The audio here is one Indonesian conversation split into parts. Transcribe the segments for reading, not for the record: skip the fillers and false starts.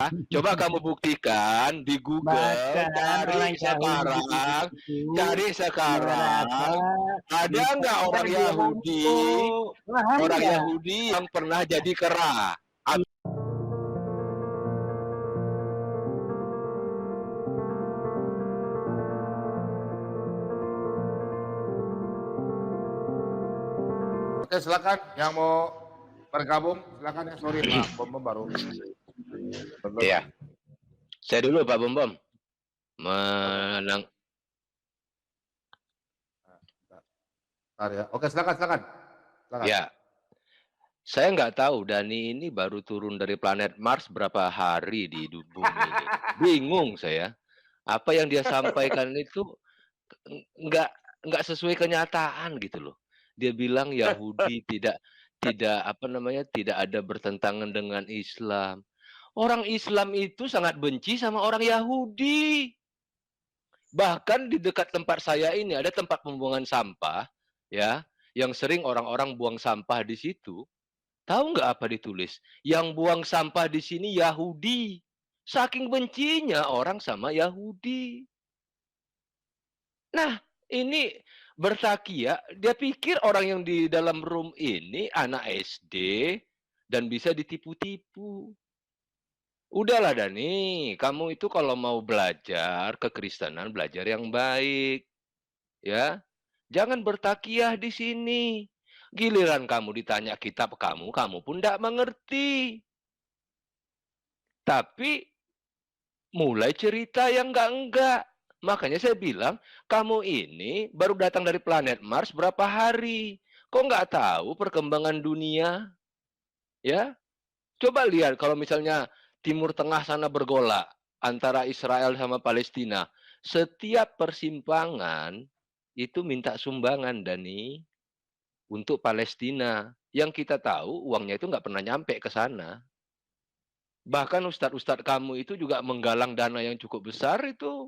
Coba kamu buktikan di Google, Bahkan orang Yahudi itu cari sekarang, ada nggak orang Yahudi yang pernah jadi kera? Oke, silakan yang mau bergabung, silakan ya. Sorry Pak Bom baru. Iya. Saya dulu Pak Bom. Menang. Ya. Oke, silakan. Ya. Saya nggak tahu Dani ini baru turun dari planet Mars berapa hari di bumi ini. Bingung saya. Apa yang dia sampaikan itu nggak sesuai kenyataan gitu loh. Dia bilang Yahudi tidak ada bertentangan dengan Islam. Orang Islam itu sangat benci sama orang Yahudi. Bahkan di dekat tempat saya ini ada tempat pembuangan sampah, ya, yang sering orang-orang buang sampah di situ. Tahu nggak apa ditulis? Yang buang sampah di sini Yahudi. Saking bencinya orang sama Yahudi. Nah, ini bertakia, dia pikir orang yang di dalam room ini anak SD dan bisa ditipu-tipu. Udahlah Dani, kamu itu kalau mau belajar kekristenan, belajar yang baik. Ya. Jangan bertakiah di sini. Giliran kamu ditanya kitab kamu pun tidak mengerti. Tapi mulai cerita yang enggak. Makanya saya bilang, kamu ini baru datang dari planet Mars berapa hari? Kok nggak tahu perkembangan dunia? Ya, coba lihat kalau misalnya Timur Tengah sana bergolak antara Israel sama Palestina. Setiap persimpangan itu minta sumbangan, Dani, untuk Palestina. Yang kita tahu uangnya itu nggak pernah nyampe ke sana. Bahkan ustadz-ustadz kamu itu juga menggalang dana yang cukup besar itu.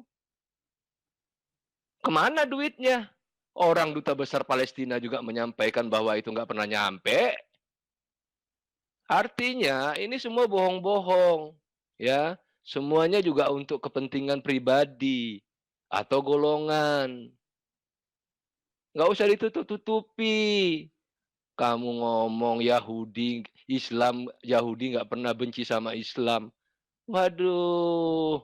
Kemana duitnya? Orang duta besar Palestina juga menyampaikan bahwa itu nggak pernah nyampe. Artinya ini semua bohong-bohong. Ya, semuanya juga untuk kepentingan pribadi atau golongan. Nggak usah ditutup-tutupi. Kamu ngomong Yahudi, Islam, Yahudi nggak pernah benci sama Islam. Waduh.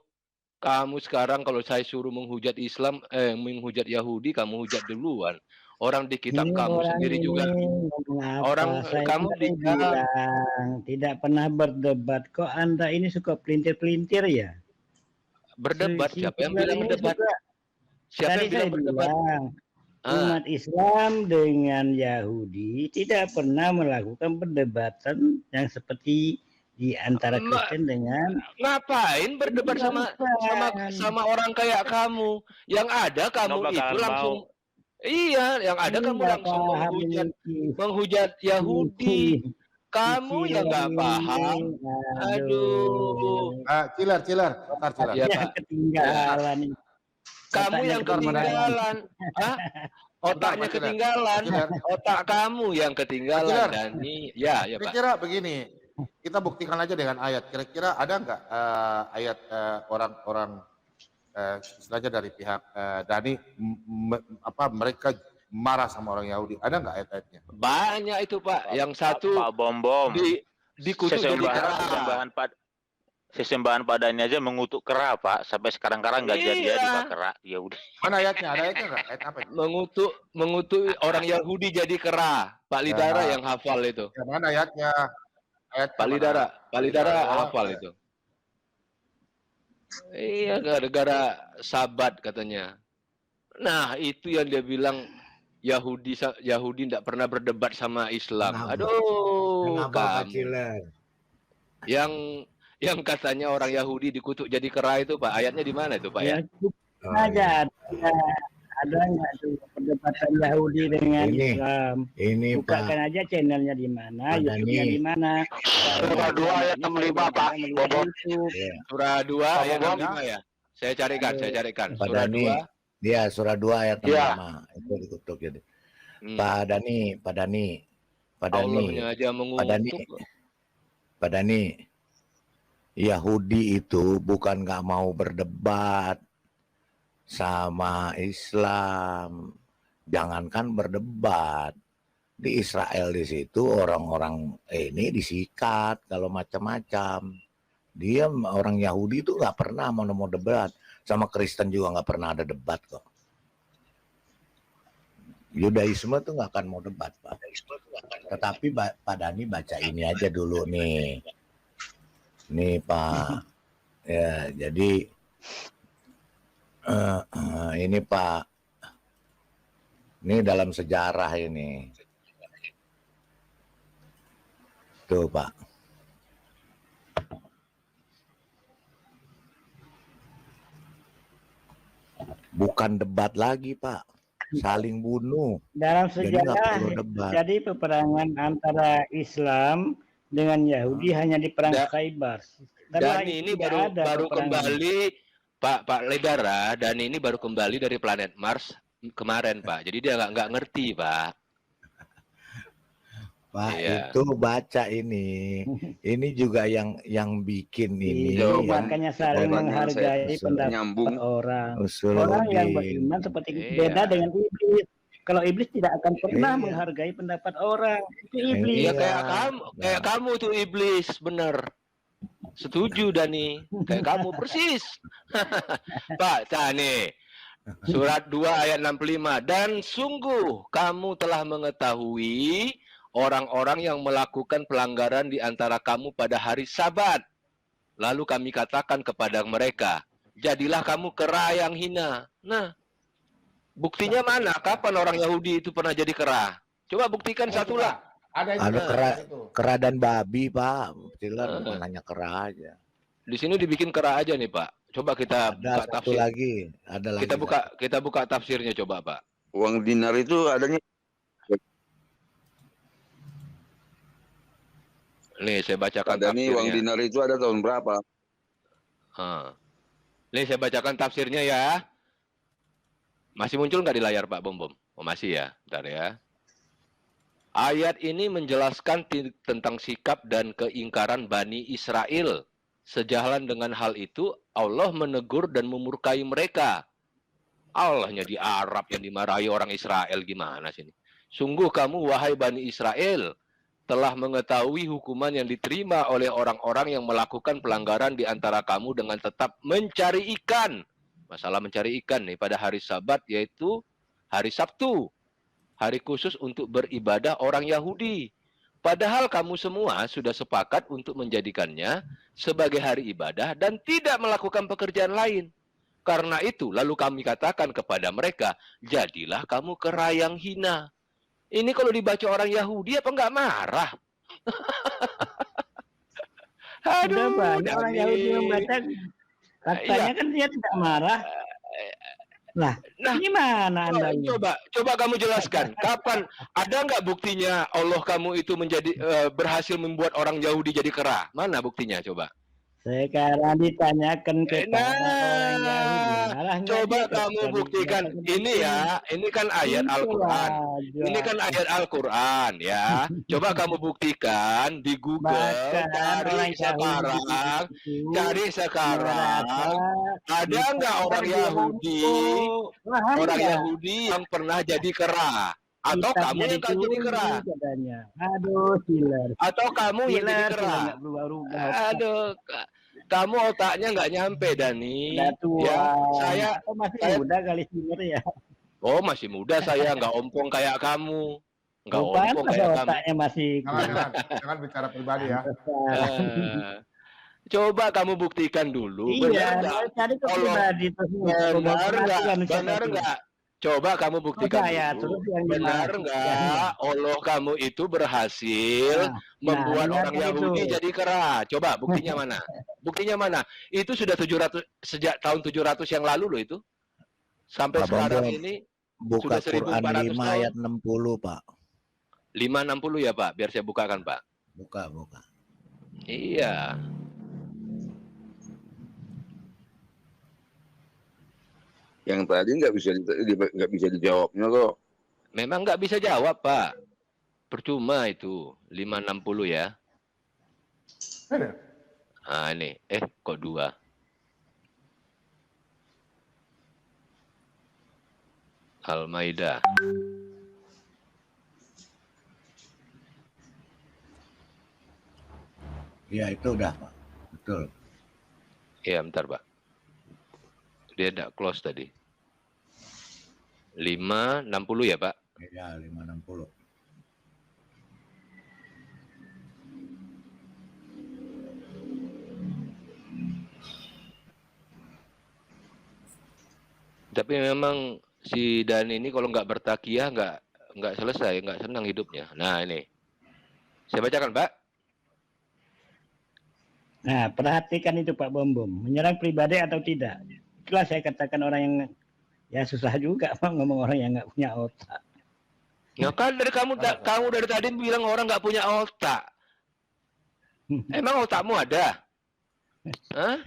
Kamu sekarang kalau saya suruh menghujat Islam, menghujat Yahudi, kamu hujat duluan. Orang di kitab ini kamu orang sendiri ini juga. Orang saya Kamu bilang tidak pernah berdebat. Kok Anda ini suka pelintir-pelintir ya? Berdebat, siapa yang bilang berdebat? Siapa yang bilang berdebat? Umat Islam dengan Yahudi tidak pernah melakukan perdebatan yang seperti di antara Kristen dengan. Ngapain berdebat sama orang kayak kamu? Yang ada kamu itu langsung yang ada kamu langsung menghujat Yahudi. Kamu yang nggak paham. Aduh. Cilar. Ya, ketinggalan. Kamu yang ketinggalan. Otaknya ketinggalan. Otak kamu yang ketinggalan, Dani. Ya, Pak. Kira-kira begini. Kita buktikan aja dengan ayat. Kira-kira ada nggak ayat orang-orang istilahnya dari pihak Dani mereka marah sama orang Yahudi? Ada nggak ayat-ayatnya? Banyak itu Pak. Yang satu Pak Bom dikutuk jadi kera. Sesembahan padanya aja mengutuk kera Pak. Sampai sekarang nggak jadi Pak kera. Ya udah. Mana ayatnya? Ada ayatnya nggak? Ayat apa? Mengutuk orang Yahudi jadi kera. Pak Lidara yang hafal itu. Ya, mana ayatnya? Pak Lidara hafal itu. Iya, gara-gara sabat katanya. Nah, itu yang dia bilang Yahudi tidak pernah berdebat sama Islam. Aduh, kamu. Yang katanya orang Yahudi dikutuk jadi kera itu, Pak. Ayatnya di mana itu, Pak ya? Ada nggak tuh perdebatan Yahudi dengan Islam? Ini bukakan aja channelnya di mana, YouTube-nya di mana. Surah 2 ayat 65 Pak. Surah 2 ayat 65 ya. Saya carikan. Surah 2. Dia surah 2 ayat 65 itu dikutuk jadi. Pak Dani. Yahudi itu bukan nggak mau berdebat sama Islam, jangankan berdebat. Di Israel di situ orang-orang ini disikat kalau macam-macam. Dia orang Yahudi itu nggak pernah mau debat, sama Kristen juga nggak pernah ada debat kok. Yudaisme tuh nggak akan mau debat, Pak. Tetapi Pak Dhani baca ini aja dulu nih Pak. Ya, jadi ini Pak, ini dalam sejarah ini. Tuh Pak. Bukan debat lagi Pak, saling bunuh. Dalam Jadi nggak sejarah, perlu debat. jadi peperangan antara Islam dengan Yahudi hanya di perang Khaybar. Dan ini baru kembali Pak Ledara, dan ini baru kembali dari planet Mars kemarin Pak. Jadi dia nggak ngerti Pak. Pak Iya. itu baca ini juga yang bikin ini. Makanya saling menghargai pendapat orang. Orang yang beriman seperti itu beda dengan iblis. Kalau iblis tidak akan pernah menghargai pendapat orang. Itu iblis. Iya, kayak kamu tuh iblis, bener. Setuju Dani, kayak kamu persis. Pak, nih. Surat 2 ayat 65. Dan sungguh kamu telah mengetahui orang-orang yang melakukan pelanggaran di antara kamu pada hari Sabat. Lalu kami katakan kepada mereka, jadilah kamu kera yang hina. Nah, buktinya mana? Kapan orang Yahudi itu pernah jadi kera? Coba buktikan satu lah. Ada kera dan babi Pak. Cila nanya kera aja. Di sini dibikin kera aja nih Pak. Coba kita buka tafsir. Ada lagi. Kita buka tafsirnya coba Pak. Uang dinar itu adanya. Nih saya bacakan tafsirnya. Uang dinar itu ada tahun berapa? Nih saya bacakan tafsirnya ya. Masih muncul nggak di layar Pak Bom? Oh masih ya, bentar ya. Ayat ini menjelaskan tentang sikap dan keingkaran Bani Israel. Sejalan dengan hal itu, Allah menegur dan memurkai mereka. Allahnya di Arab yang dimarahi orang Israel gimana sih ini? Sungguh kamu wahai Bani Israel telah mengetahui hukuman yang diterima oleh orang-orang yang melakukan pelanggaran di antara kamu dengan tetap mencari ikan. Masalah mencari ikan nih pada hari Sabat, yaitu hari Sabtu. Hari khusus untuk beribadah orang Yahudi. Padahal kamu semua sudah sepakat untuk menjadikannya sebagai hari ibadah dan tidak melakukan pekerjaan lain. Karena itu, lalu kami katakan kepada mereka, jadilah kamu kera yang hina. Ini kalau dibaca orang Yahudi apa enggak marah? Aduh, banyak orang Yahudi membaca. Katanya kan dia tidak marah. Nah, gimana Anda? Coba kamu jelaskan. Kapan ada nggak buktinya Allah kamu itu berhasil membuat orang Yahudi jadi kera? Mana buktinya coba? Sekarang ditanyakan kepada orang Yahudi. Coba kamu buktikan. Ini ya, ini kan ayat Al-Quran. Ini kan ayat Al-Quran ya. Coba kamu buktikan di Google. Cari sekarang. Ada nggak orang Yahudi yang pernah jadi kera? Atau kamu yang akan jadi kera? Aduh, killer. Atau kamu yang jadi kera? Aduh, kamu otaknya nggak nyampe Dani. Ya, saya masih muda kali killer ya. Oh masih muda saya, nggak ompong kayak kamu. Nggak Bukan, ompong kayak kamu. Otaknya masih. Jangan bicara pribadi ya. Coba kamu buktikan dulu. Iya, benar nggak? Coba kamu buktikan dulu. Benar nggak? Allah kamu itu berhasil membuat orang Yahudi jadi kera. Coba buktinya mana? Buktinya mana? Itu sudah 700 sejak tahun 700 yang lalu loh itu. Sampai sekarang ini buka sudah Quran 5 tahun. ayat 60 Pak. 560 ya Pak, biar saya bukakan Pak. Buka. Iya. Yang tadi nggak bisa dijawabnya kok. Memang nggak bisa jawab Pak. Percuma itu 560 ya. Nah, ini. Kok 2? Al-Maidah. Iya, itu udah, Pak. Betul. Iya, bentar, Pak. Dia tidak close tadi. 560 ya, Pak? Iya, 560. Tapi memang si Dani ini kalau nggak bertakiyah nggak selesai, nggak senang hidupnya. Nah, ini. Saya bacakan, Pak. Nah, perhatikan itu Pak Bom. Menyerang pribadi atau tidak. Itulah saya katakan orang yang ya susah juga ngomong orang yang nggak punya otak. Ya kan dari kamu dari tadi bilang orang nggak punya otak. Emang otakmu ada? Hah?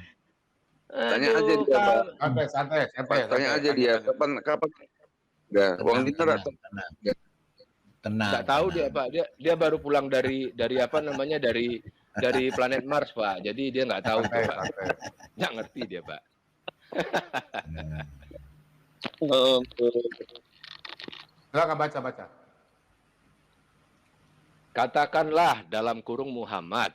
Tanya aja dia, Pak. Santai. Tanya aja dia, kapan? Ya, uang dinar atau Tenang. Nggak tahu dia, Pak. Dia baru pulang dari apa namanya dari planet Mars, Pak. Jadi dia nggak tahu, Santai. Pak. Nggak ngerti dia, Pak. Silakan baca. Katakanlah dalam kurung Muhammad,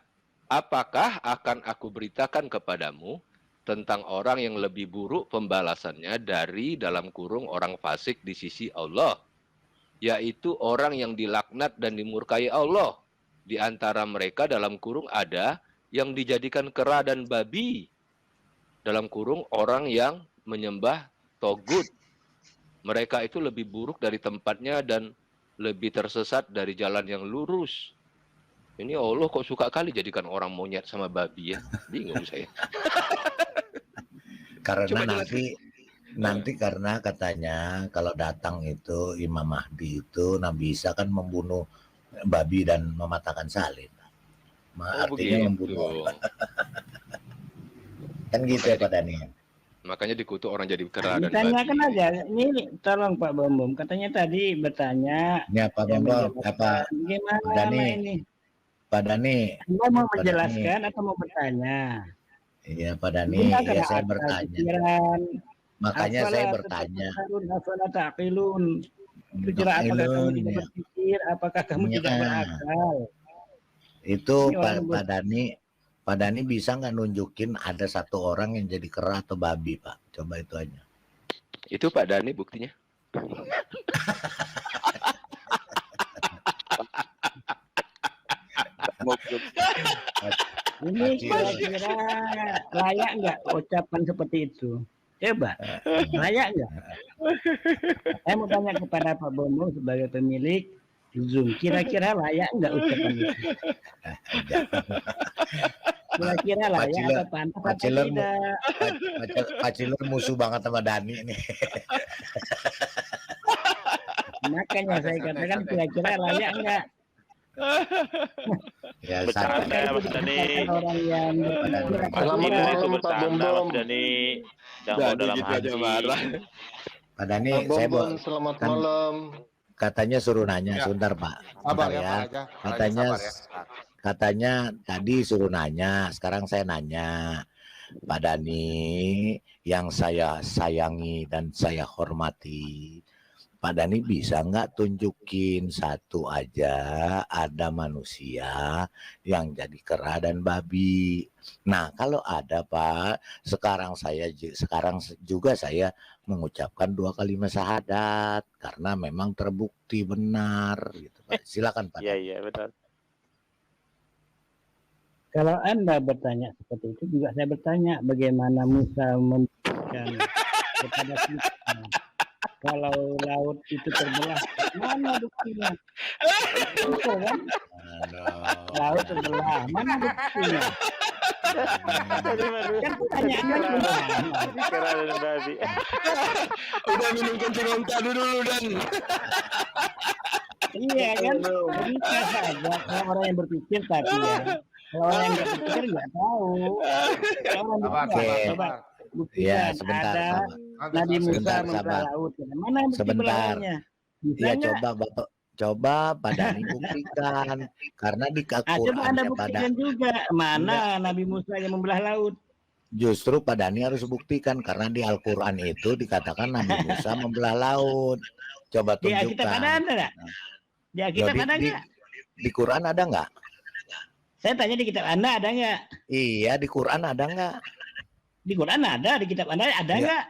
apakah akan aku beritakan kepadamu tentang orang yang lebih buruk pembalasannya dari dalam kurung orang fasik di sisi Allah, yaitu orang yang dilaknat dan dimurkai Allah. Di antara mereka dalam kurung ada yang dijadikan kera dan babi, dalam kurung orang yang menyembah togut. Mereka itu lebih buruk dari tempatnya dan lebih tersesat dari jalan yang lurus. Ini Allah kok suka kali jadikan orang monyet sama babi ya. Bingung saya. Karena nanti karena katanya kalau datang itu Imam Mahdi itu Nabi Isa kan membunuh babi dan mematahkan salib. Artinya membunuh. Kan gitu ya Pak Dani. Makanya dikutuk orang jadi kera dan babi. Ditanyakan aja. Ini tolong Pak Bom. Katanya tadi bertanya. Ini apa Bom? Apa gimana Pak Dani? ini? Pak Dani. Anda mau menjelaskan atau mau bertanya? Iya Pak Dani, ya saya bertanya. Makanya saya bertanya. Itu kira apakah kamu tidak berpikir? Apakah kamu tidak berakal? Itu Pak Dani bisa nggak nunjukin ada satu orang yang jadi kera atau babi Pak? Coba itu aja. Itu Pak Dani buktinya. Ini kira-kira layak nggak ucapan seperti itu? Coba, layak nggak? Saya mau tanya kepada Pak Bomo sebagai pemilik Zoom, kira-kira layak nggak ucapan itu? Kira-kira layak atau pantas atau tidak? Pak Cilur musuh banget sama Dani ini. Makanya saya katakan kira-kira layak nggak? Ya, bercanda Mas Dani. Orang yang Pasti itu bercanda Mas Dani. Jangan mau dalam hati. Pak Dani, saya selamat malam. Katanya suruh nanya, sebentar Pak. Sebentar ya. Katanya tadi suruh nanya, sekarang saya nanya. Pak Dani, yang saya sayangi dan saya hormati, Pak Dani bisa nggak tunjukin satu aja ada manusia yang jadi kera dan babi? Nah kalau ada Pak, sekarang juga saya mengucapkan 2 kalimat syahadat karena memang terbukti benar. Gitu, Pak. Silakan Pak. Iya benar. Kalau Anda bertanya seperti itu juga saya bertanya bagaimana Musa memberikan kepada kita. Kalau laut itu terbelah, mana buktinya? Betul kan? Laut terbelah, mana buktinya? Kan pertanyaannya Kera dan babi. Udah minum kencing onta dulu dan. Iya kan? Bisa saja kalau orang yang berpikir tapi ya. Kalau orang yang nggak berpikir nggak tahu. Coba. Ya sebentar. Nabi Musa membelah laut. Mana bukti belahnya? Ya coba Coba Pak Dhani buktikan, karena di Coba Anda Al-Qur'annya buktikan juga mana Nabi Musa yang membelah laut. Justru Pak Dhani harus buktikan, karena di Al-Qur'an itu dikatakan Nabi Musa membelah laut. Coba Di Alkitab tunjukkan. ada nggak? Di Alkitab Jadi ada nggak? di Quran ada nggak? Saya tanya di kitab Anda ada nggak? Iya, di Quran ada nggak? Di Quran ada, di kitab Anda ada Ya. nggak?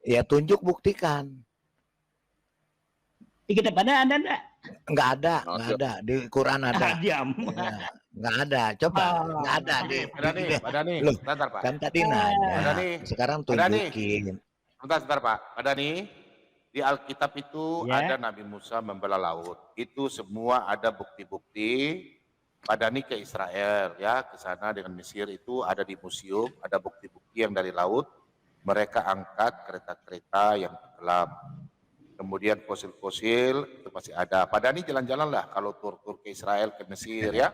Ya tunjuk, buktikan. Di kitab Anda ada nggak? Nggak ada, nggak ada. Di Quran ada. Diam. Ya, nggak ada. Coba, nggak ada. Pak Dhani, Loh, sebentar Pak. kan tadi Pak nanya. Dhani, Sekarang Pak Dhani. tunjukin. Sebentar Pak. Pak Dhani, di Alkitab itu Ya. ada Nabi Musa membelah laut. Itu semua ada bukti-bukti. Pak Dhani ke Israel ya, ke sana dengan Mesir itu ada di museum, ada bukti-bukti yang dari laut. Mereka angkat kereta-kereta yang tenggelam. Kemudian fosil-fosil itu masih ada. Pak Dhani jalan-jalan lah kalau tur-tur ke Israel, ke Mesir ya.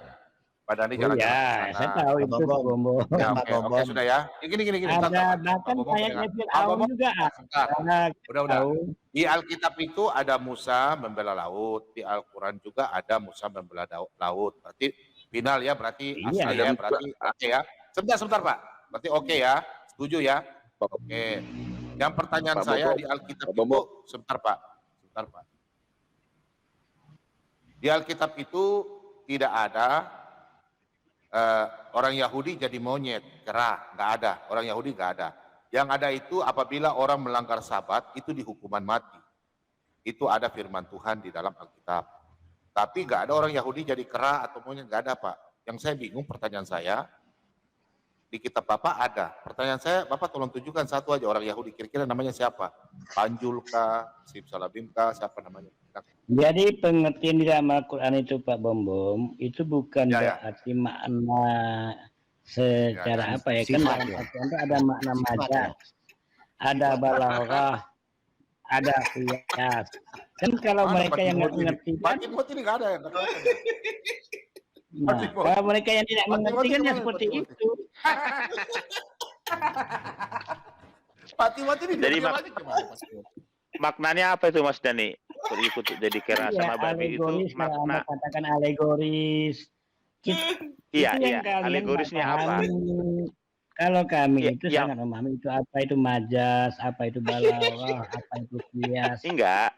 Pak Dhani Oh jalan-jalan ya, ke sana. saya tahu itu Pak Bombo. Ya, Pak oke, Bombom. sudah ya. Gini. Ada bahkan ayatnya Fir'aun juga Sebentar. ada. Udah. Tahu. Di Alkitab itu ada Musa membela laut. Di Al-Quran juga ada Musa membela laut. Berarti final ya, berarti Iya. asli ya, berarti oke ya. Sebentar Pak. Berarti oke ya. Setuju ya? Oke. Yang pertanyaan Pak saya Bobo. di Alkitab Pak Bobo. itu, sebentar Pak. Di Alkitab itu tidak ada orang Yahudi jadi monyet, kera, nggak ada. Orang Yahudi nggak ada. Yang ada itu apabila orang melanggar Sabat itu dihukuman mati. Itu ada firman Tuhan di dalam Alkitab. Tapi nggak ada orang Yahudi jadi kera atau monyet, nggak ada Pak. Yang saya bingung, pertanyaan saya, di kitab Bapak ada. Pertanyaan saya, Bapak tolong tunjukkan satu aja orang Yahudi. Kira-kira namanya siapa? Panjul kah? Simsalabim kah? Siapa namanya? Jadi pengertian di dalam Al-Quran itu Pak Bombom itu bukan Ya. berarti makna secara Ya, apa ya, kan sifat dalam ya. Al-Quran itu ada makna Sifat majas, ya. ada balaghah, ada qiyas. Kan kalau mereka yang nggak mengerti kan, Pak Timot ini nggak ada yang kata. nah, kalau mereka yang tidak mengerti kan ya seperti itu. Pak Timot ini Jadi, diam Mak- aja gimana, Pak Timot? Maknanya apa itu Mas Dhani? Ikut jadi kera Iya, sama babi itu alegoris, kalau Anda makna. katakan alegoris. Iya, Itu yang iya. kalian Alegorisnya nggak apa? pahami. Kalau kami Ya, itu yang- sangat memahami itu apa itu majas, apa itu balaghah, apa itu qiyas. Enggak.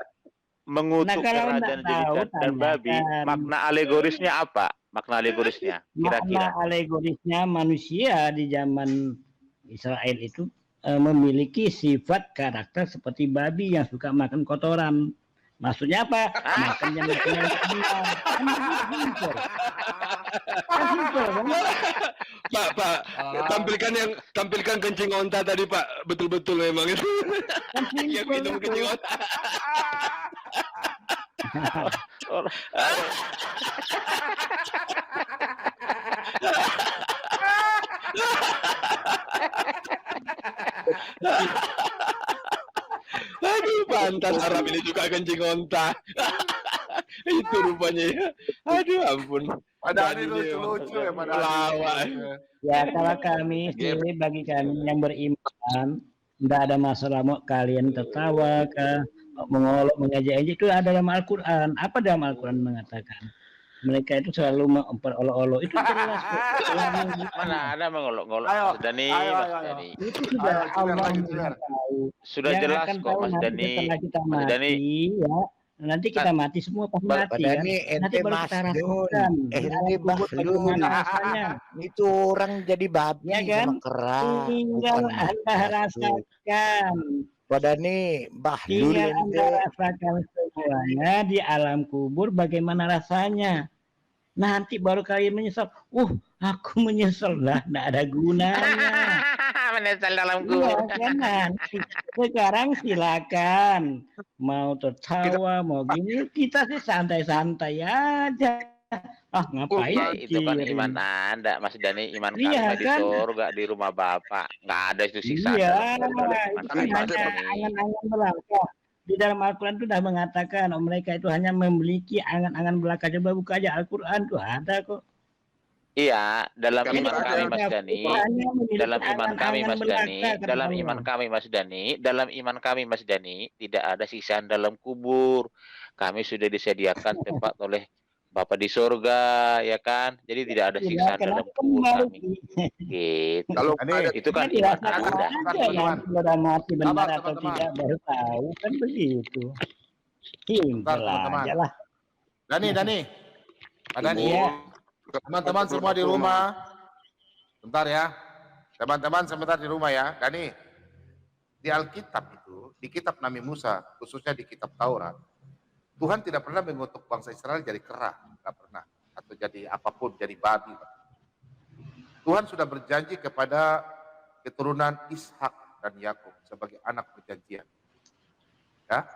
Mengutuk Nah, kalau kera nggak dan tahu, jadikan dan babi. tanyakan. Makna alegorisnya apa? Makna alegorisnya kira-kira. Makna alegorisnya manusia di zaman Israel itu memiliki sifat karakter seperti babi yang suka makan kotoran. Maksudnya apa? Makan yang kenyang. Kan simpel. Kan simpel, kan? Pak, tampilkan kencing onta tadi Pak, betul-betul memang itu. Kan Yang simpel minum itu. kencing onta. Aduh, pantas Arab ini suka kencing onta. Itu rupanya ya. Aduh, ampun. Padahal ini lucu-lucu ya, padahal. Lawak. Ya kalau kami sih, bagi kami yang beriman, tidak ada masalah mau kalian tertawa ke mengolok mengejek itu ada dalam Al-Quran. Apa dalam Al-Quran mengatakan? Mereka itu selalu memperolok-olok. Itu jelas kok. Mana ada mengolok-ngolok Ayo, Mas Dhani, ayo, Mas ayo. Dhani. Itu sudah Ayo, Allah lagi, yang tahu. Sudah Yang jelas akan kok tahu Mas nanti Dhani. setelah kita Mas mati, Dhani. ya. Nanti kita mati semua pasti Pak mati kan. Dhani, Nanti ente baru kita Masdun. rasakan. Di Ente alam kubur Bahlul. bagaimana rasanya. Itu orang jadi babi Ya kan? sama kera. Tinggal Bukan Anda Masdun. rasakan. Pak Dhani, Bahlul Tinggal ente. Anda rasakan semuanya di alam kubur bagaimana rasanya. Nanti baru kalian menyesal. Aku menyesal lah, tidak ada gunanya. Menyesal dalam Iya kubur. kan nanti. Sekarang silakan mau tertawa mau gini kita sih santai-santai aja. Ngapain Ya, itu kan pikirin? iman Anda, Mas Dhani, iman Iya, kalian di kan? surga di rumah Bapak. Nggak ada itu siksaan Iya, dalam kubur. itu Maka kan iman hanya Dhani. angan-angan belaka. Di dalam Al-Quran itu sudah mengatakan mereka itu hanya memiliki angan-angan belaka. Coba buka aja Al-Quran tuh ada kok. Iya, dalam Kami iman tak ada. kami Mas Dani, Hanya memiliki dalam iman kami angan-angan Mas Dani, belaka, kata dalam Allah. iman kami Mas Dani, dalam iman kami Mas Dani, tidak ada siksaan dalam kubur. Kami sudah disediakan tempat oleh Bapa di surga, ya kan? Jadi tidak ada Tidak, siksaan dalam kenapa kubur kembali? kami. Gitu. Kalau Ini ada Itu kan Kita iman dirasakan Anda. aja teman-teman. kan, sudah mati benar Sabar, atau teman-teman. tidak baru tahu kan begitu. Bentar, Simpel teman-teman. aja lah. Dani. Pak Dani. Iya. Teman-teman semua di rumah. Bentar ya. Teman-teman sebentar di rumah ya. Dani. Di Alkitab itu, di kitab Nabi Musa, khususnya di kitab Taurat, Tuhan tidak pernah mengutuk bangsa Israel jadi kera, tidak pernah. Atau jadi apapun, jadi babi. Tuhan sudah berjanji kepada keturunan Ishak dan Yakub sebagai anak perjanjian. Ya,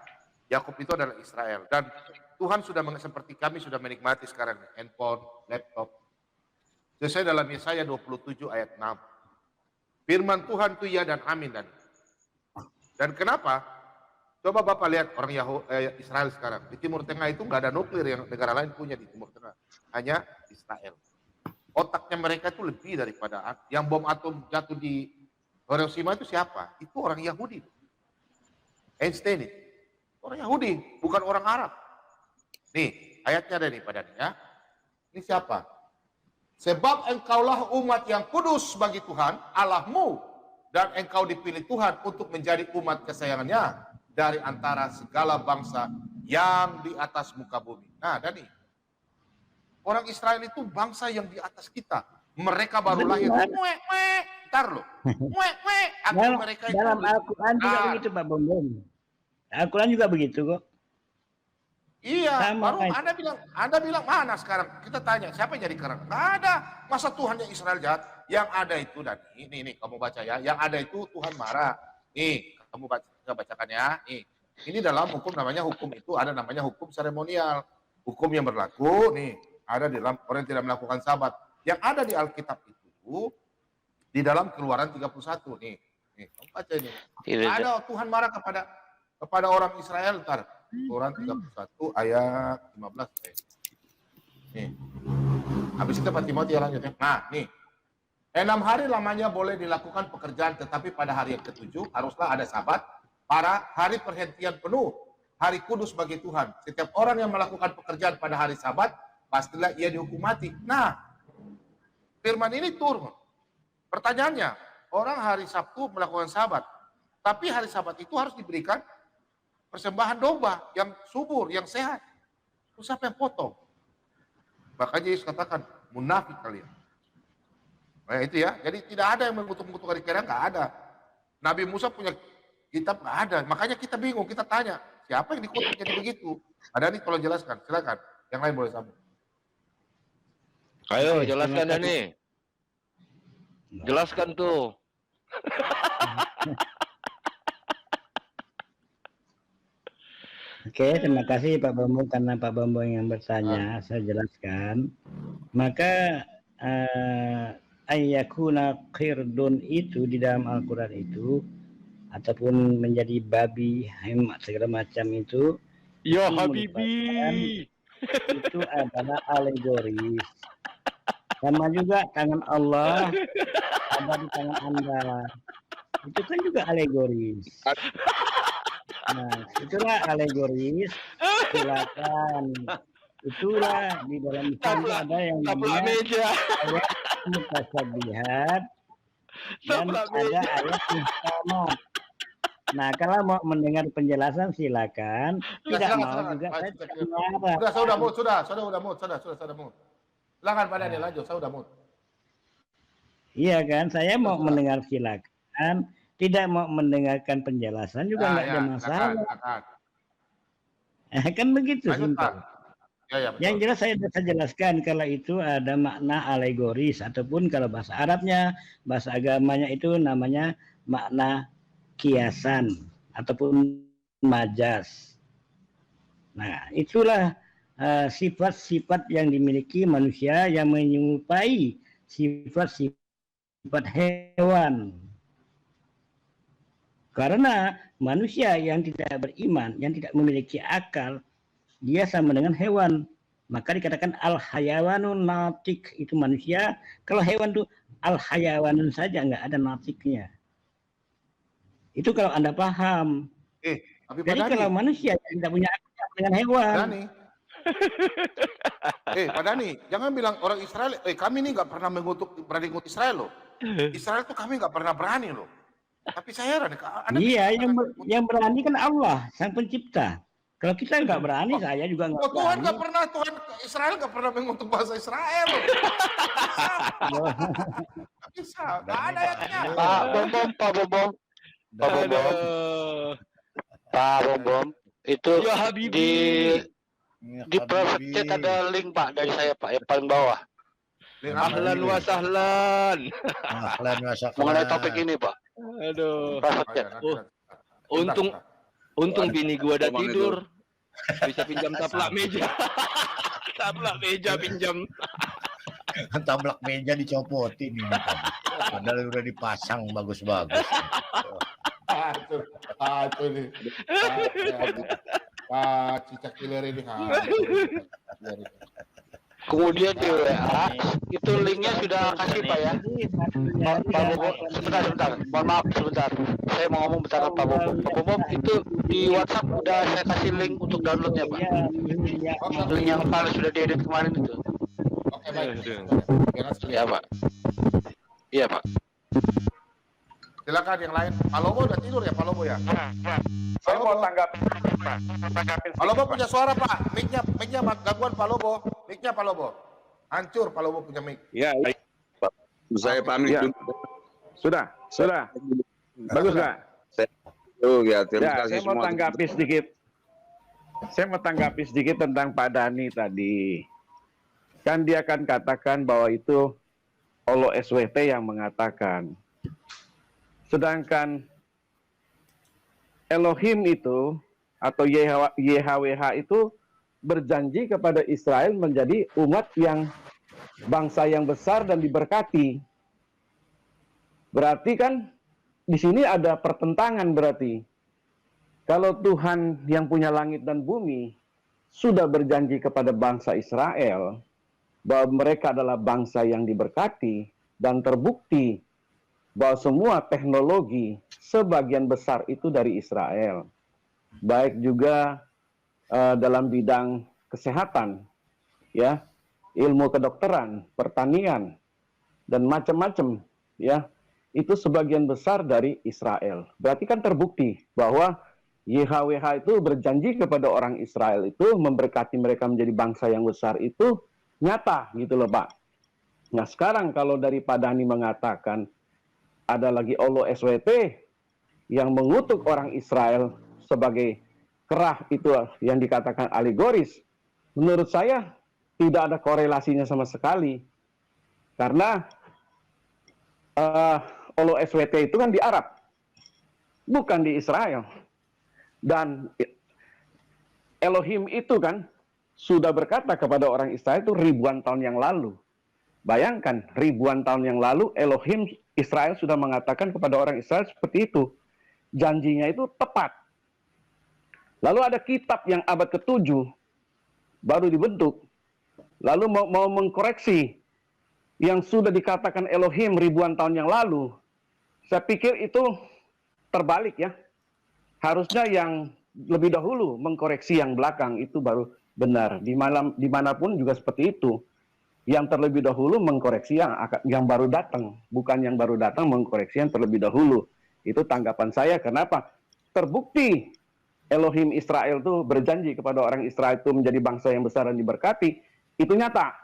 Yakub itu adalah Israel. Dan Tuhan sudah seperti kami sudah menikmati sekarang handphone, laptop. Sesuai dalam Yesaya 27 ayat 6. Firman Tuhan itu ya dan amin. Dan kenapa? Coba Bapak lihat orang Israel sekarang. Di Timur Tengah itu nggak ada nuklir yang negara lain punya di Timur Tengah. Hanya Israel. Otaknya mereka itu lebih daripada yang bom atom jatuh di Hiroshima itu siapa? Itu orang Yahudi. Einstein itu. Orang Yahudi, bukan orang Arab. Nih, ayatnya ada nih padanya ya. Ini siapa? Sebab engkaulah umat yang kudus bagi Tuhan, Allahmu, dan engkau dipilih Tuhan untuk menjadi umat kesayangannya dari antara segala bangsa yang di atas muka bumi. Nah, Dani, orang Israel itu bangsa yang di atas kita. Mereka baru lahir. Ntar loh. Dalam Al-Quran juga begitu Pak Bombom. Al-Quran juga begitu kok. Iya, Sama baru kayak- Anda bilang mana sekarang? Kita tanya, siapa yang jadi keren? Nggak ada. Masa Tuhan yang Israel jahat? Yang ada itu, dan ini kamu baca ya. Yang ada itu Tuhan marah. Nih, kamu bacakan ya. Nih, ini dalam hukum namanya hukum itu ada namanya hukum seremonial. Hukum yang berlaku, nih, ada di dalam orang yang tidak melakukan sabat. Yang ada di Alkitab itu di dalam Keluaran 31 nih. Kamu baca ini. Ada Tuhan marah kepada orang Israel ntar. Keluaran 31 ayat 15. Nih. Habis itu Pak Timotius ya lanjut ya. Nah, nih. 6 hari lamanya boleh dilakukan pekerjaan, tetapi pada hari yang ke-7 haruslah ada sabat, para hari perhentian penuh, hari kudus bagi Tuhan. Setiap orang yang melakukan pekerjaan pada hari sabat, pastilah ia dihukum mati. Nah, firman ini turun. Pertanyaannya, orang hari Sabtu melakukan sabat, tapi hari sabat itu harus diberikan persembahan domba yang subur, yang sehat. Terus siapa yang potong? Makanya Yesus katakan, munafik kalian. Nah itu ya, jadi tidak ada yang mengutuk-ngutuk hari kiamat, nggak ada. Nabi Musa punya kitab, nggak ada. Makanya kita bingung, kita tanya, siapa yang dikutuk jadi begitu? Ada nih, tolong jelaskan, silakan. Yang lain boleh sambung. Ayo, Oke, jelaskan terima kasih. Dani. Jelaskan tuh. Oke, terima kasih Pak Bambang, karena Pak Bambang yang bertanya, saya jelaskan. Maka ayyakuna qirdun itu di dalam Al-Quran itu, ataupun menjadi babi, hemat segala macam itu, Ya itu Habibi. itu adalah alegoris. Sama juga tangan Allah ada di tangan Anda. Itu kan juga alegoris. Nah, itulah alegoris. Silakan. Itulah di dalam Islam ada yang Taplak namanya meja. ayat mutasabihat dan Taplak ada meja. ayat muhkamat. Nah, kalau mau mendengar penjelasan silakan. Tidak Silakan, mau silakan. juga Baik, saya silakan. tidak marah. Saya udah mood, sudah mood. Silakan Pak Daniel, lanjut, saya udah mood. Iya kan, saya mau Sudah. mendengar silakan. Tidak mau mendengarkan penjelasan juga nggak ada masalah. Silakan. Kan begitu Lanjut Pak. simpel. Ya, betul. Yang jelas saya bisa jelaskan kalau itu ada makna alegoris ataupun kalau bahasa Arabnya, bahasa agamanya itu namanya makna kiasan ataupun majas. Nah, itulah sifat-sifat yang dimiliki manusia yang menyerupai sifat-sifat hewan. Karena manusia yang tidak beriman, yang tidak memiliki akal, dia sama dengan hewan. Maka dikatakan al-hayawanun natik, itu manusia. Kalau hewan itu al-hayawanun saja, nggak ada natiknya. Itu kalau Anda paham. Tapi Jadi kalau manusia tidak punya akal dengan hewan. Dani. Pak Dani, jangan bilang orang Israel, kami ini nggak pernah berani mengutuk Israel loh. Israel tuh kami nggak pernah berani loh. Tapi saya heran. Iya, yang berani kan Allah, Sang Pencipta. Kalau kita nggak berani, saya juga nggak berani. Tuhan nggak pernah, Tuhan Israel nggak pernah mengutuk bangsa Israel loh. Bisa, nggak ada ayatnya. Pak Bom, itu Ya di Habibi. di private chat ada link Pak dari saya Pak, yang paling bawah. Ahlan wa sahlan. Mengenai topik ini Pak. Aduh. Private chat. Untung bini gua udah Emang tidur. Bisa pinjam taplak meja. Taplak meja pinjam. Tablak meja dicopotin ini. Padahal udah dipasang bagus-bagus. Itu nih. Pak Cicak Kiler ini. Kemudian di WA itu linknya sudah kasih Pak ya. Pak Bobo, sebentar. Mohon maaf sebentar. Saya mau ngomong bentar Pak Bobo. Pak Bobo itu di WhatsApp udah saya kasih link untuk downloadnya Pak. Link yang kalau sudah diedit kemarin itu. Oke, baik. Iya Pak. Iya Pak. Silakan yang lain. Pak Lobo udah tidur ya, Pak Lobo ya? Saya mau tanggapin. Pak Lobo punya suara, Pak. Mic-nya gangguan Pak Lobo. Mic-nya Pak Lobo. Hancur Pak Lobo punya mic. Ya, Saya pamit Ya. dulu. sudah. Bagus nggak? Oh ya, terima Ya, kasih saya mau semua. tanggapi sedikit. Saya mau tanggapi sedikit tentang Pak Dani tadi. Kan dia kan katakan bahwa itu Olo SWT yang mengatakan. Sedangkan Elohim itu atau YHWH itu berjanji kepada Israel menjadi umat yang bangsa yang besar dan diberkati. Berarti kan di sini ada pertentangan berarti. Kalau Tuhan yang punya langit dan bumi sudah berjanji kepada bangsa Israel bahwa mereka adalah bangsa yang diberkati dan terbukti bahwa semua teknologi sebagian besar itu dari Israel. Baik juga dalam bidang kesehatan, ya, ilmu kedokteran, pertanian, dan macam-macam, ya, itu sebagian besar dari Israel. Berarti kan terbukti bahwa YHWH itu berjanji kepada orang Israel itu memberkati mereka menjadi bangsa yang besar itu nyata gitu loh Pak. Nah sekarang kalau dari Pak Dani mengatakan ada lagi Olo SWT yang mengutuk orang Israel sebagai kerah itu yang dikatakan alegoris. Menurut saya tidak ada korelasinya sama sekali. Karena Olo SWT itu kan di Arab, bukan di Israel. Dan Elohim itu kan sudah berkata kepada orang Israel itu ribuan tahun yang lalu. Bayangkan, ribuan tahun yang lalu Elohim Israel sudah mengatakan kepada orang Israel seperti itu. Janjinya itu tepat. Lalu ada kitab yang abad ke-7 baru dibentuk. Lalu mau mengkoreksi yang sudah dikatakan Elohim ribuan tahun yang lalu. Saya pikir itu terbalik ya. Harusnya yang lebih dahulu mengkoreksi yang belakang itu baru benar. Dimanapun juga seperti itu. Yang terlebih dahulu mengkoreksi yang baru datang, bukan yang baru datang mengkoreksi yang terlebih dahulu. Itu tanggapan saya. Kenapa? Terbukti Elohim Israel itu berjanji kepada orang Israel itu menjadi bangsa yang besar dan diberkati, itu nyata.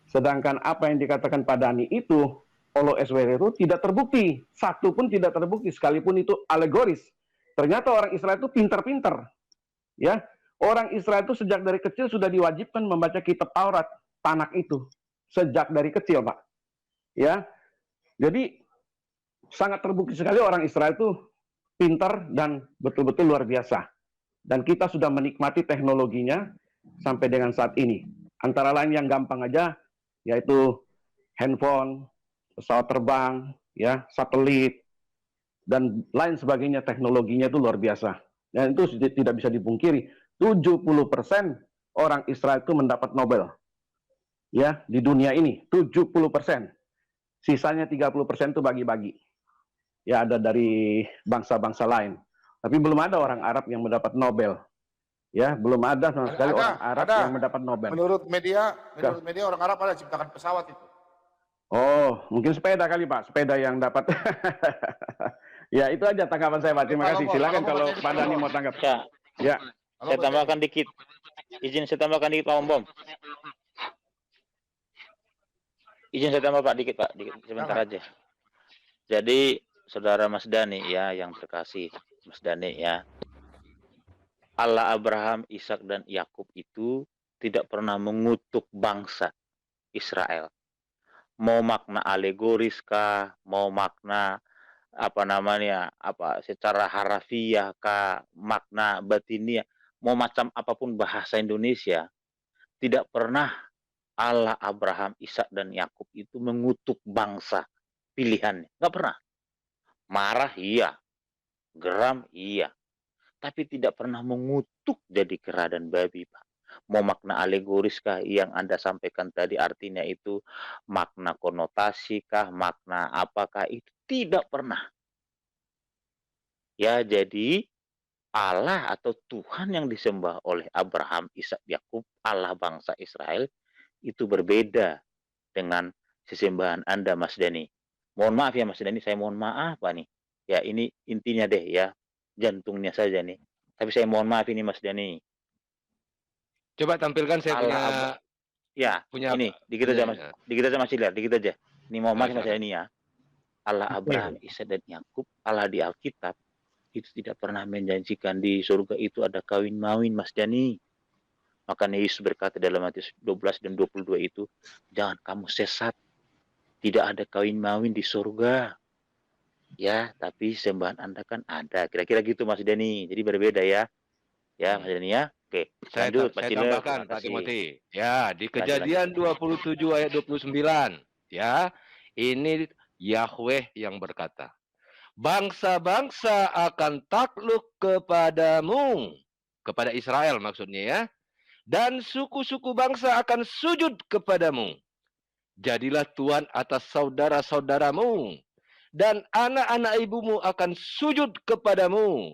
Sedangkan apa yang dikatakan Pak Dani itu, Olo SWT itu tidak terbukti. Satu pun tidak terbukti, sekalipun itu alegoris. Ternyata orang Israel itu pintar-pintar. Ya, orang Israel itu sejak dari kecil sudah diwajibkan membaca kitab Taurat. Tanak itu sejak dari kecil Pak, ya. Jadi sangat terbukti sekali orang Israel itu pintar dan betul-betul luar biasa. Dan kita sudah menikmati teknologinya sampai dengan saat ini. Antara lain yang gampang aja, yaitu handphone, pesawat terbang, ya, satelit, dan lain sebagainya. Teknologinya itu luar biasa. Dan itu tidak bisa dipungkiri. 70% orang Israel itu mendapat Nobel. Ya, di dunia ini 70%. Sisanya 30% itu bagi-bagi. Ya, ada dari bangsa-bangsa lain. Tapi belum ada orang Arab yang mendapat Nobel. Ya, belum ada sama sekali orang Arab yang mendapat Nobel. Menurut media orang Arab ada ciptakan pesawat itu. Oh, mungkin sepeda kali Pak, sepeda yang dapat. Ya, itu aja tanggapan saya Pak. Terima kasih. Silakan kalau Pak Dani mau tanggap. Ya. Saya tambahkan dikit. Izin saya tambahkan dikit Pak Om. Izin saya tambah Pak dikit Pak, dikit sebentar aja. Jadi Saudara Mas Dani ya yang terkasih, Mas Dani ya. Allah Abraham, Ishak dan Yakub itu tidak pernah mengutuk bangsa Israel. Mau makna alegoris kah, mau makna secara harafiah kah, makna batiniah, mau macam apapun bahasa Indonesia, tidak pernah Allah Abraham, Ishak dan Yakub itu mengutuk bangsa pilihannya, nggak pernah. Marah iya, geram iya, tapi tidak pernah mengutuk jadi kera dan babi, Pak. Mau makna alegoris kah yang Anda sampaikan tadi artinya itu makna konotasi kah, makna apakah itu tidak pernah. Ya, jadi Allah atau Tuhan yang disembah oleh Abraham, Ishak, Yakub, Allah bangsa Israel itu berbeda dengan sesembahan Anda, Mas Dani. Mohon maaf ya Mas Dani, saya mohon maaf Pak nih. Ya, ini intinya deh ya, jantungnya saja nih. Tapi saya mohon maaf ini Mas Dani. Coba tampilkan saya punya ini dikit aja Mas, dikit aja Mas Ilyar, dikit aja. Ini mohon maaf Mas Dani ya. Allah Abraham, Ishak dan Yakub, Allah di Alkitab itu tidak pernah menjanjikan di surga itu ada kawin mawin Mas Dani. Makanya Yesus berkata dalam Matius 12 dan 22 itu, jangan kamu sesat. Tidak ada kawin mawin di surga. Ya, tapi sembahan Anda kan ada. Kira-kira gitu Mas Dani. Jadi berbeda ya. Ya, Mas Dani ya. Oke, lanjut saya tambahkan Pak Timothy. Ya, di Kejadian 27 ayat 29. Ya, ini Yahweh yang berkata, bangsa-bangsa akan takluk kepadamu, kepada Israel maksudnya ya, dan suku-suku bangsa akan sujud kepadamu. Jadilah Tuhan atas saudara-saudaramu, dan anak-anak ibumu akan sujud kepadamu.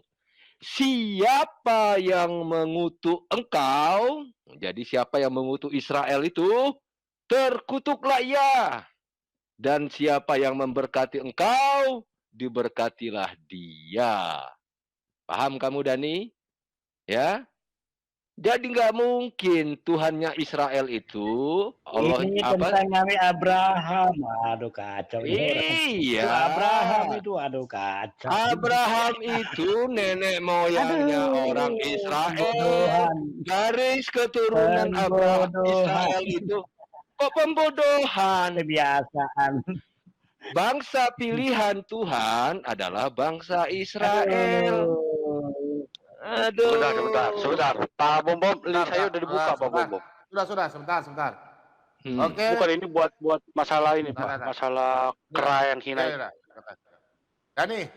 Siapa yang mengutuk engkau, jadi siapa yang mengutuk Israel itu, terkutuklah ia. Dan siapa yang memberkati engkau, diberkatilah dia. Paham kamu Dani? Ya. Jadi nggak mungkin Tuhannya Israel itu Allah ini tentang Nabi Abraham. Aduh kacau. Iya. Abraham itu aduh kacau. Abraham itu nenek moyangnya orang Israel. Garis keturunan Abraham Israel itu kok pembodohan. Kebiasaan. Bangsa pilihan Tuhan adalah bangsa Israel. Aduh. Sebentar. Pak Bom, saya udah dibuka Pak Bom. Sudah, sebentar. Oke. Bukan ini buat masalah ini Pak, masalah kera yang hina. Dani,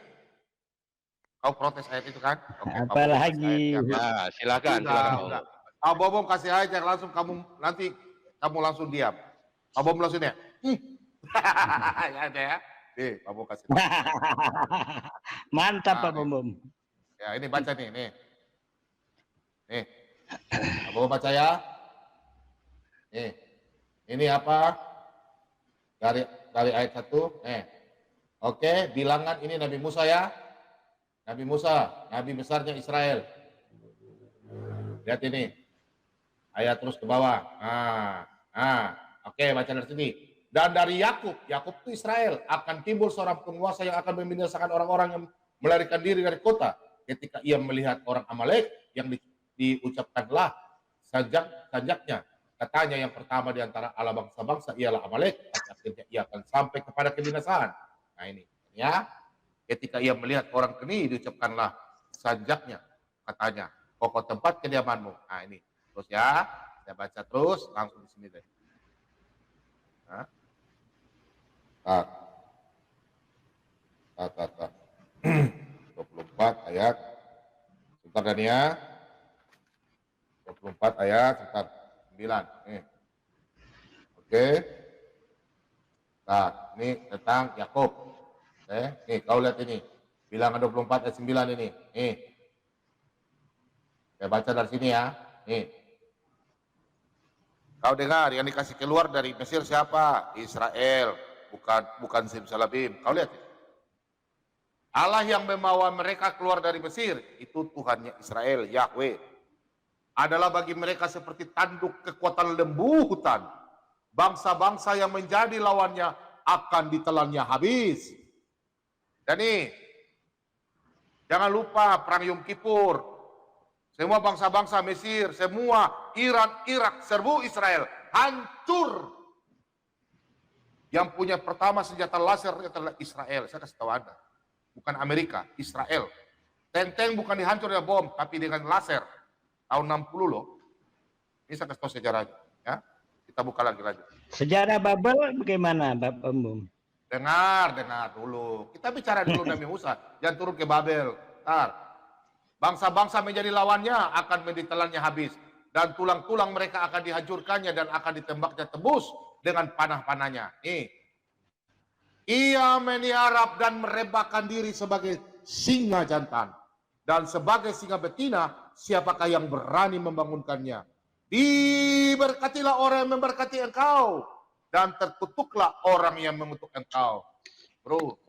kau protes ayat itu kan? Oke, apalagi? Ya, silakan. Pak Bom kasih ayat yang langsung kamu langsung diam. Pak Bom langsung ya. Ya ada ya. Nih, Pak Bom kasih. Mantap Pak Bom. Ya, ini baca nih. Nih. Apa baca ya? Nih. Ini apa? Dari ayat 1. Oke, bilangan ini Nabi Musa ya. Nabi Musa, nabi besarnya Israel. Lihat ini. Ayat terus ke bawah. Oke, baca dari sini. Dan dari Yakub itu Israel, akan timbul seorang penguasa yang akan membinasakan orang-orang yang melarikan diri dari kota. Ketika ia melihat orang Amalek yang diucapkanlah sajaknya, katanya yang pertama di antara Allah bangsa-bangsa ialah Amalek, akhirnya ia akan sampai kepada kebinasaan. Nah ini ya, ketika ia melihat orang keni diucapkanlah sajaknya, katanya pokok tempat kediamanmu. Nah ini terus ya, saya baca terus langsung di sini deh. 24 ayat sebentar dan ya 24 4 ayat sebentar 9. Nih. Oke. Nah, ini tentang Yakub. Oke, nih kau lihat ini. Bilangan 24 ayat 9 ini. Nih. Saya baca dari sini ya. Nih. Kau dengar yang dikasih keluar dari Mesir siapa? Israel, bukan Simsalabim. Kau lihat. Allah yang membawa mereka keluar dari Mesir itu Tuhannya Israel, Yahweh. Adalah bagi mereka seperti tanduk kekuatan lembu hutan. Bangsa-bangsa yang menjadi lawannya akan ditelannya habis. Dan nih, jangan lupa perang Yom Kippur. Semua bangsa-bangsa Mesir, semua Iran, Irak, serbu Israel, hancur. Yang punya pertama senjata laser adalah Israel. Saya kasih tahu Anda. Bukan Amerika, Israel. Tenteng bukan dihancur dengan bom, tapi dengan laser. Tahun 60 loh. Ini saya kasih tahu sejarahnya. Ya. Kita buka lagi. Sejarah Babel bagaimana, Bapak Umum? Dengar dulu. Kita bicara dulu Nabi Musa. Jangan turun ke Babel. Bangsa-bangsa menjadi lawannya akan ditelannya habis. Dan tulang-tulang mereka akan dihancurkannya dan akan ditembaknya tebus dengan panah-panahnya. Nih. Ia meniarap dan merebakkan diri sebagai singa jantan. Dan sebagai singa betina, siapakah yang berani membangunkannya? Diberkatilah orang yang memberkati engkau. Dan terkutuklah orang yang mengutuk engkau. Bro,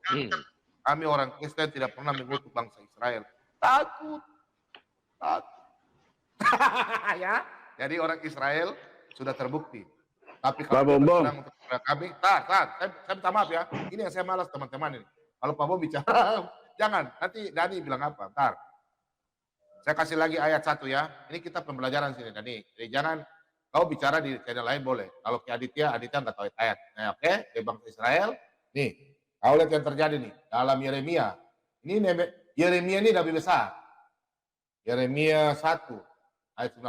kami orang Kristen tidak pernah mengutuk bangsa Israel. Takut. Ya, jadi orang Israel sudah terbukti. Tapi kalau untuk kami, saya minta maaf ya. Ini yang saya malas teman-teman ini. Kalau Pak Bom bicara, jangan. Nanti Dani bilang apa? Ntar. Saya kasih lagi ayat 1 ya. Ini kita pembelajaran sini Dani. Jadi jangan kau bicara di channel lain boleh. Kalau ke Aditya nggak tahu ayat. Nah, oke, ke bangsa Israel. Nih, kau lihat yang terjadi nih dalam Yeremia. Ini Yeremia ini nabi besar. Yeremia 1 ayat 19.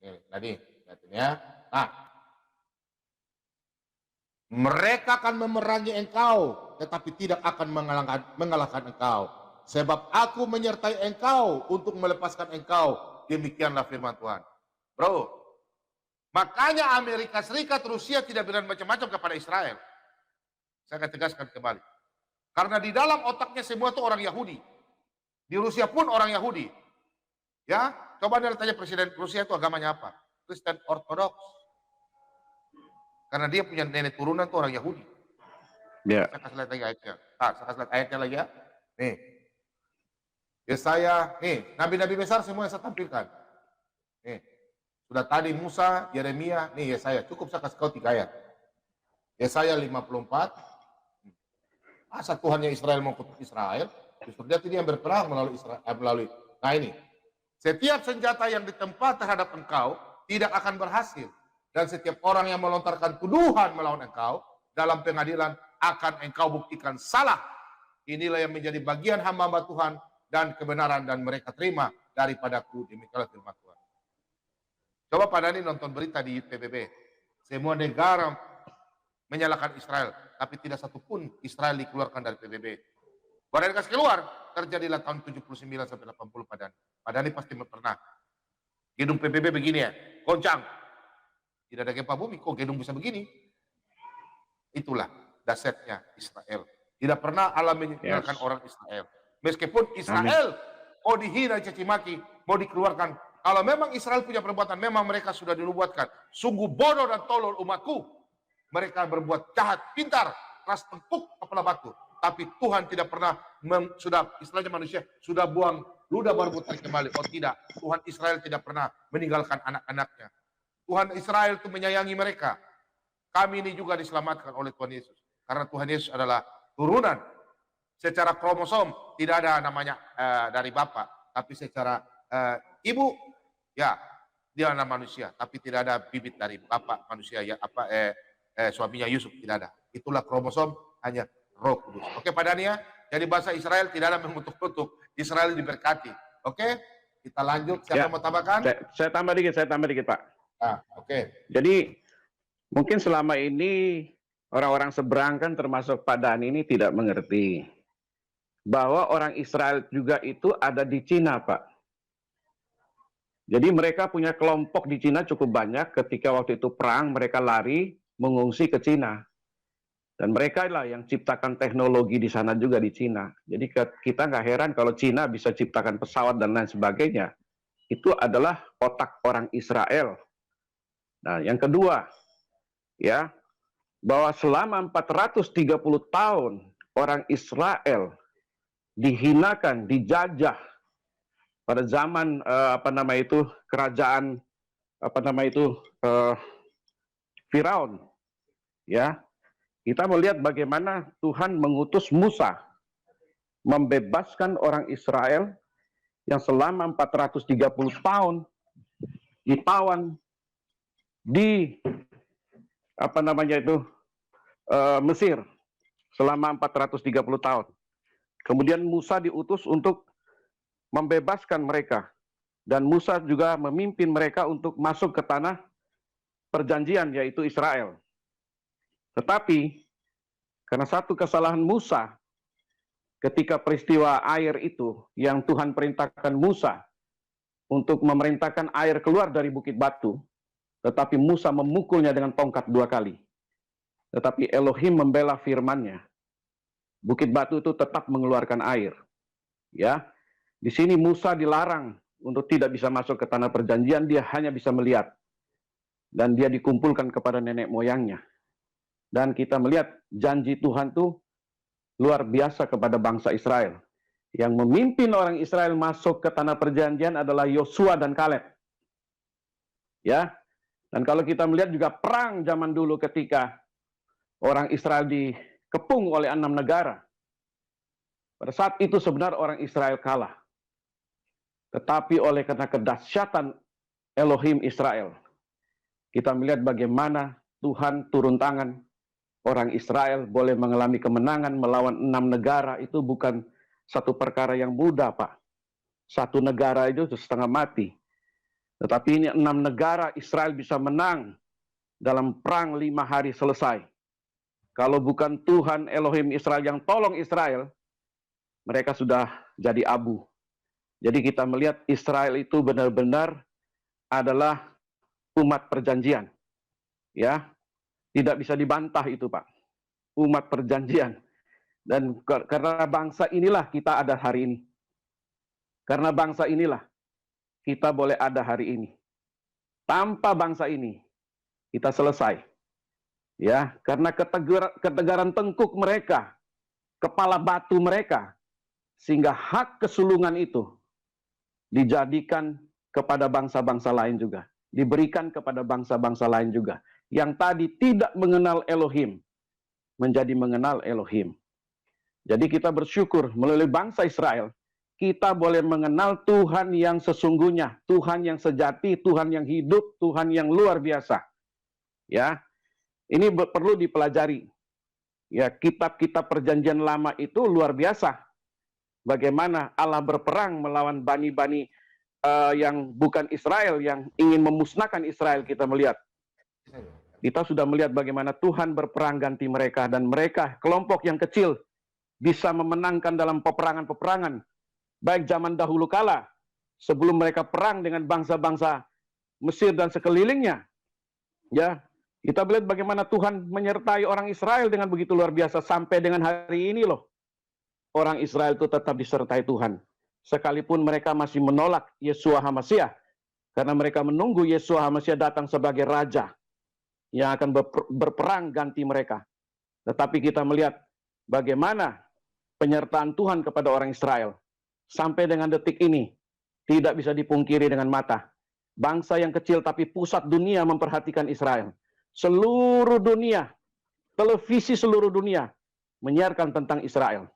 Nih, tadi. Ya. Nah, mereka akan memerangi engkau, tetapi tidak akan mengalahkan engkau. Sebab aku menyertai engkau untuk melepaskan engkau. Demikianlah firman Tuhan. Bro, makanya Amerika Serikat, Rusia tidak berani macam-macam kepada Israel. Saya akan tegaskan kembali. Karena di dalam otaknya semua itu orang Yahudi. Di Rusia pun orang Yahudi. Ya, coba Anda tanya presiden Rusia itu agamanya apa? Kristen Ortodoks. Karena dia punya nenek turunan tuh orang Yahudi. Ya. Saya kasih lihat lagi ayatnya. Saya kasih lihat ayatnya lagi ya. Nih. Yesaya, nih, nabi-nabi besar semua yang saya tampilkan. Nih. Sudah tadi Musa, Yeremia, nih Yesaya. Cukup saya kasih kau 3 ayat. Yesaya 54. Masa Tuhannya Israel mau kutuk Israel? Justru dia yang berperang melalui. Nah ini. Setiap senjata yang ditempa terhadap engkau tidak akan berhasil. Dan setiap orang yang melontarkan tuduhan melawan engkau dalam pengadilan akan engkau buktikan salah. Inilah yang menjadi bagian hamba-hamba Tuhan dan kebenaran dan mereka terima daripadaku. Demikianlah firman Tuhan. Coba Pak Dhani nonton berita di PBB. Semua negara menyalahkan Israel, tapi tidak satupun Israel dikeluarkan dari PBB. Baru dikasih keluar, terjadilah tahun 79 sampai 80 Pak Dhani. Pak Dhani pasti pernah. Gedung PBB begini ya, goncang. Tidak ada gempa bumi, kok gedung bisa begini? Itulah dasarnya Israel. Tidak pernah Allah meninggalkan orang Israel. Meskipun Israel mau dihina, caci maki, mau dikeluarkan. Kalau memang Israel punya perbuatan, memang mereka sudah dinubuatkan. Sungguh bodoh dan tolol umatku. Mereka berbuat jahat, pintar, keras tengkuk kepala batu. Tapi Tuhan tidak pernah, sudah istilahnya manusia, sudah buang ludah baru tarik kembali. Oh tidak, Tuhan Israel tidak pernah meninggalkan anak-anaknya. Tuhan Israel itu menyayangi mereka. Kami ini juga diselamatkan oleh Tuhan Yesus. Karena Tuhan Yesus adalah turunan. Secara kromosom tidak ada namanya dari Bapa, tapi secara ibu, ya dia anak manusia, tapi tidak ada bibit dari Bapa manusia, ya suaminya Yusuf tidak ada. Itulah kromosom, hanya Roh Kudus. Oke Pak Dhani ya, jadi bahasa Israel tidak ada mengutuk-kutuk. Israel diberkati. Oke, kita lanjut. Siapa mau tambahkan? Saya tambah dikit Pak. Oke. Jadi mungkin selama ini orang-orang seberang kan termasuk Pak Dhani ini tidak mengerti bahwa orang Israel juga itu ada di Cina Pak. Jadi mereka punya kelompok di Cina cukup banyak. Ketika waktu itu perang, mereka lari mengungsi ke Cina. Dan mereka lah yang ciptakan teknologi di sana juga di Cina. Jadi kita nggak heran kalau Cina bisa ciptakan pesawat dan lain sebagainya. Itu adalah otak orang Israel. Nah, yang kedua, ya, bahwa selama 430 tahun orang Israel dihinakan, dijajah pada zaman kerajaan Firaun, ya. Kita melihat bagaimana Tuhan mengutus Musa membebaskan orang Israel yang selama 430 tahun ditawan di Mesir selama 430 tahun. Kemudian Musa diutus untuk membebaskan mereka. Dan Musa juga memimpin mereka untuk masuk ke tanah perjanjian, yaitu Israel. Tetapi, karena satu kesalahan Musa, ketika peristiwa air itu, yang Tuhan perintahkan Musa untuk memerintahkan air keluar dari bukit batu, tetapi Musa memukulnya dengan tongkat 2 kali. Tetapi Elohim membela firman-Nya. Bukit batu itu tetap mengeluarkan air. Ya, di sini Musa dilarang untuk tidak bisa masuk ke tanah perjanjian, dia hanya bisa melihat. Dan dia dikumpulkan kepada nenek moyangnya. Dan kita melihat janji Tuhan itu luar biasa kepada bangsa Israel. Yang memimpin orang Israel masuk ke tanah perjanjian adalah Yosua dan Kaleb. Ya, dan kalau kita melihat juga perang zaman dulu ketika orang Israel dikepung oleh 6 negara. Pada saat itu sebenarnya orang Israel kalah. Tetapi oleh karena kedahsyatan Elohim Israel, kita melihat bagaimana Tuhan turun tangan. Orang Israel boleh mengalami kemenangan melawan 6 negara. Itu bukan satu perkara yang mudah, Pak. Satu negara itu setengah mati. Tetapi ini 6 negara Israel bisa menang dalam perang 5 hari selesai. Kalau bukan Tuhan Elohim Israel yang tolong Israel, mereka sudah jadi abu. Jadi kita melihat Israel itu benar-benar adalah umat perjanjian. Ya, tidak bisa dibantah itu, Pak. Umat perjanjian. Dan karena bangsa inilah kita ada hari ini. Karena bangsa inilah kita boleh ada hari ini. Tanpa bangsa ini, kita selesai. Ya, karena ketegaran tengkuk mereka, kepala batu mereka, sehingga hak kesulungan itu dijadikan kepada bangsa-bangsa lain juga. Diberikan kepada bangsa-bangsa lain juga. Yang tadi tidak mengenal Elohim, menjadi mengenal Elohim. Jadi kita bersyukur melalui bangsa Israel, kita boleh mengenal Tuhan yang sesungguhnya, Tuhan yang sejati, Tuhan yang hidup, Tuhan yang luar biasa. Ya, ini perlu dipelajari. Ya, kitab-kitab perjanjian lama itu luar biasa. Bagaimana Allah berperang melawan bani-bani yang bukan Israel, yang ingin memusnahkan Israel, kita melihat. Kita sudah melihat bagaimana Tuhan berperang ganti mereka, dan mereka, kelompok yang kecil, bisa memenangkan dalam peperangan-peperangan. Baik zaman dahulu kala, sebelum mereka perang dengan bangsa-bangsa Mesir dan sekelilingnya. Ya, kita melihat bagaimana Tuhan menyertai orang Israel dengan begitu luar biasa. Sampai dengan hari ini loh, orang Israel itu tetap disertai Tuhan. Sekalipun mereka masih menolak Yeshua HaMasyiah, karena mereka menunggu Yeshua HaMasyiah datang sebagai Raja yang akan berperang ganti mereka. Tetapi kita melihat bagaimana penyertaan Tuhan kepada orang Israel. Sampai dengan detik ini, tidak bisa dipungkiri dengan mata. Bangsa yang kecil tapi pusat dunia memperhatikan Israel. Seluruh dunia, televisi seluruh dunia, menyiarkan tentang Israel.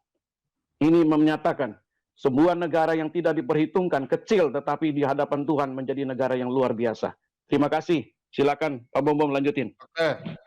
Ini menyatakan sebuah negara yang tidak diperhitungkan, kecil, tetapi di hadapan Tuhan menjadi negara yang luar biasa. Terima kasih. Silakan Pak Bom lanjutin. Oke.